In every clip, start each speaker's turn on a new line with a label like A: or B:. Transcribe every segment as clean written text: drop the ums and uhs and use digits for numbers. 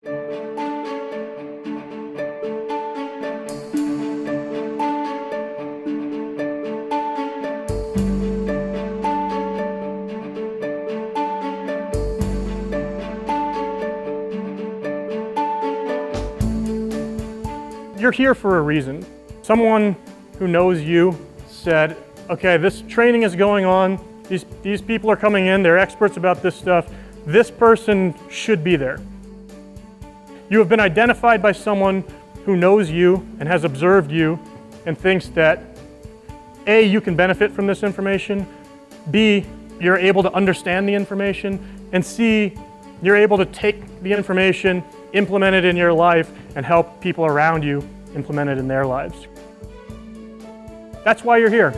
A: You're here for a reason. Someone who knows you said, okay, this training is going on, these people are coming in, they're experts about this stuff, this person should be there. You have been identified by someone who knows you and has observed you and thinks that A, you can benefit from this information, B, you're able to understand the information, and C, you're able to take the information, implement it in your life, and help people around you implement it in their lives. That's why you're here.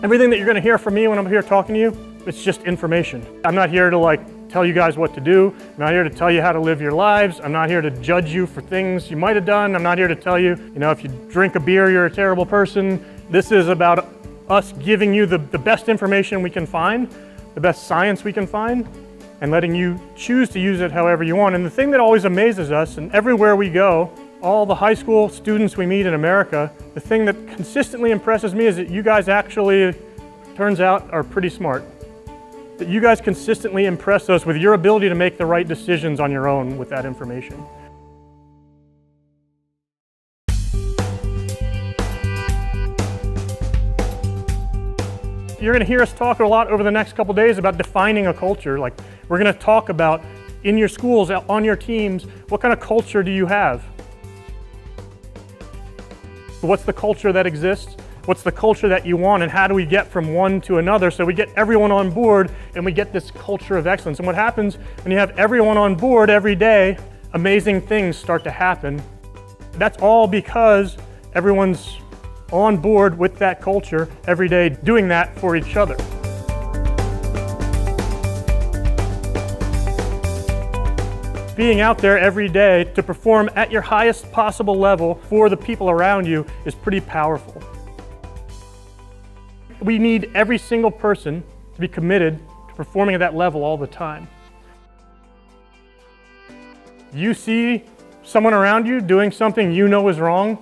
A: Everything that you're going to hear from me when I'm here talking to you, it's just information. I'm not here to tell you guys what to do. I'm not here to tell you how to live your lives. I'm not here to judge you for things you might have done. I'm not here to tell you, if you drink a beer, you're a terrible person. This is about us giving you the best information we can find, the best science we can find, and letting you choose to use it however you want. And the thing that always amazes us, and everywhere we go, all the high school students we meet in America, the thing that consistently impresses me is that you guys actually, turns out, are pretty smart. That you guys consistently impress us with your ability to make the right decisions on your own with that information. You're going to hear us talk a lot over the next couple days about defining a culture. We're going to talk about, in your schools, on your teams, what kind of culture do you have? What's the culture that exists? What's the culture that you want, and how do we get from one to another so we get everyone on board and we get this culture of excellence? And what happens when you have everyone on board every day, amazing things start to happen. That's all because everyone's on board with that culture every day, doing that for each other. Being out there every day to perform at your highest possible level for the people around you is pretty powerful. We need every single person to be committed to performing at that level all the time. You see someone around you doing something you know is wrong,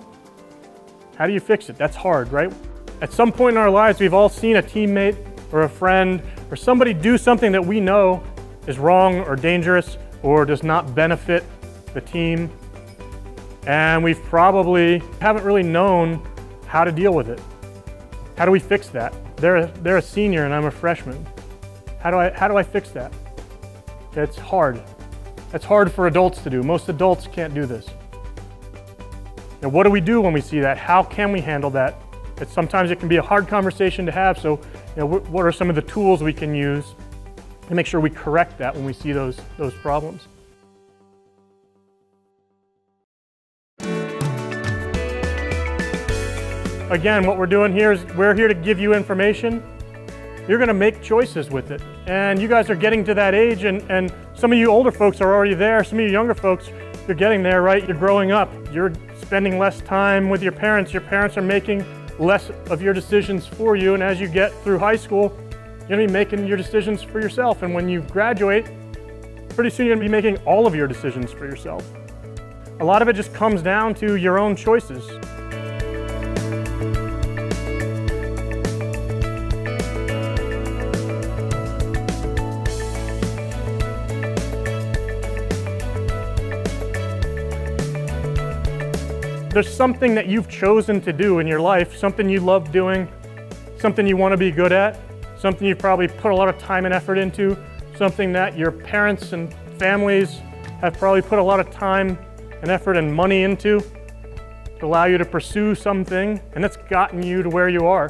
A: how do you fix it? That's hard, right? At some point in our lives, we've all seen a teammate or a friend or somebody do something that we know is wrong or dangerous or does not benefit the team, and we probably haven't really known how to deal with it. How do we fix that? They're a senior and I'm a freshman. How do I fix that? It's hard. That's hard for adults to do. Most adults can't do this. Now, what do we do when we see that? How can we handle that? Sometimes it can be a hard conversation to have, so what are some of the tools we can use to make sure we correct that when we see those problems? Again, what we're doing here is we're here to give you information. You're going to make choices with it. And you guys are getting to that age, and some of you older folks are already there. Some of you younger folks, you're getting there, right? You're growing up. You're spending less time with your parents. Your parents are making less of your decisions for you. And as you get through high school, you're going to be making your decisions for yourself. And when you graduate, pretty soon you're going to be making all of your decisions for yourself. A lot of it just comes down to your own choices. There's something that you've chosen to do in your life, something you love doing, something you want to be good at, something you've probably put a lot of time and effort into, something that your parents and families have probably put a lot of time and effort and money into to allow you to pursue something, and that's gotten you to where you are.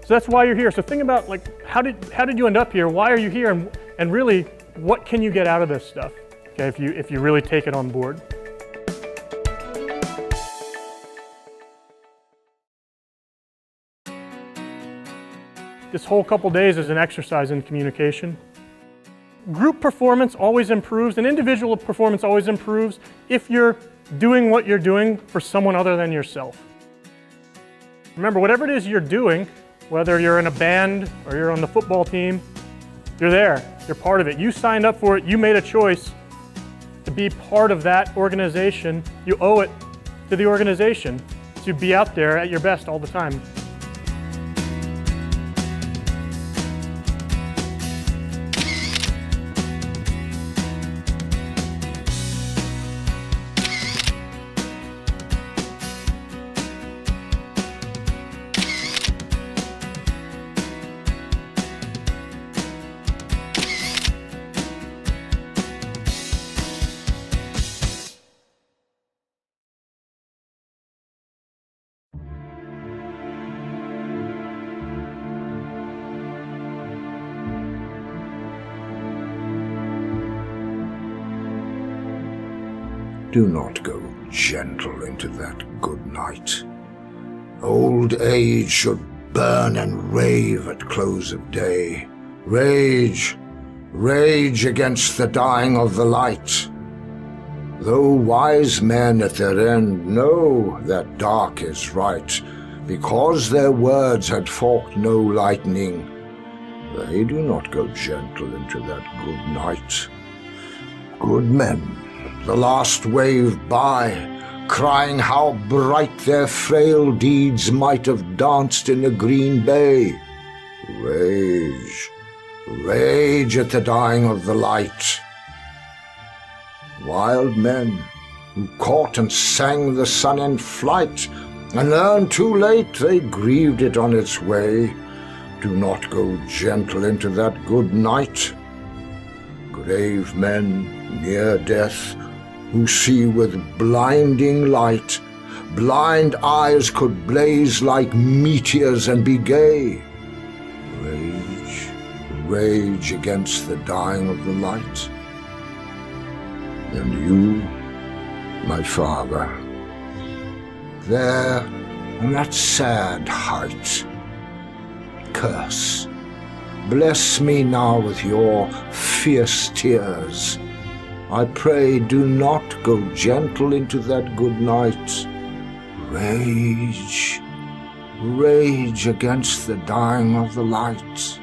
A: So that's why you're here. So think about how did you end up here? Why are you here? And really, what can you get out of this stuff? Okay, if you really take it on board. this whole couple days is an exercise in communication. Group performance always improves and individual performance always improves if you're doing what you're doing for someone other than yourself. Remember, whatever it is you're doing, whether you're in a band or you're on the football team, you're there, you're part of it. You signed up for it, you made a choice to be part of that organization. You owe it to the organization to be out there at your best all the time.
B: Do not go gentle into that good night. Old age should burn and rave at close of day. Rage, rage against the dying of the light. Though wise men at their end know that dark is right, because their words had forked no lightning, they do not go gentle into that good night. Good men, the last wave by, crying how bright their frail deeds might have danced in a green bay. Rage, rage at the dying of the light. Wild men who caught and sang the sun in flight, and learned too late they grieved it on its way, do not go gentle into that good night. Grave men near death, who see with blinding light, blind eyes could blaze like meteors and be gay. Rage, rage against the dying of the light. And you, my father, there on that sad height, curse, bless me now with your fierce tears. I pray, do not go gentle into that good night. Rage, rage against the dying of the light.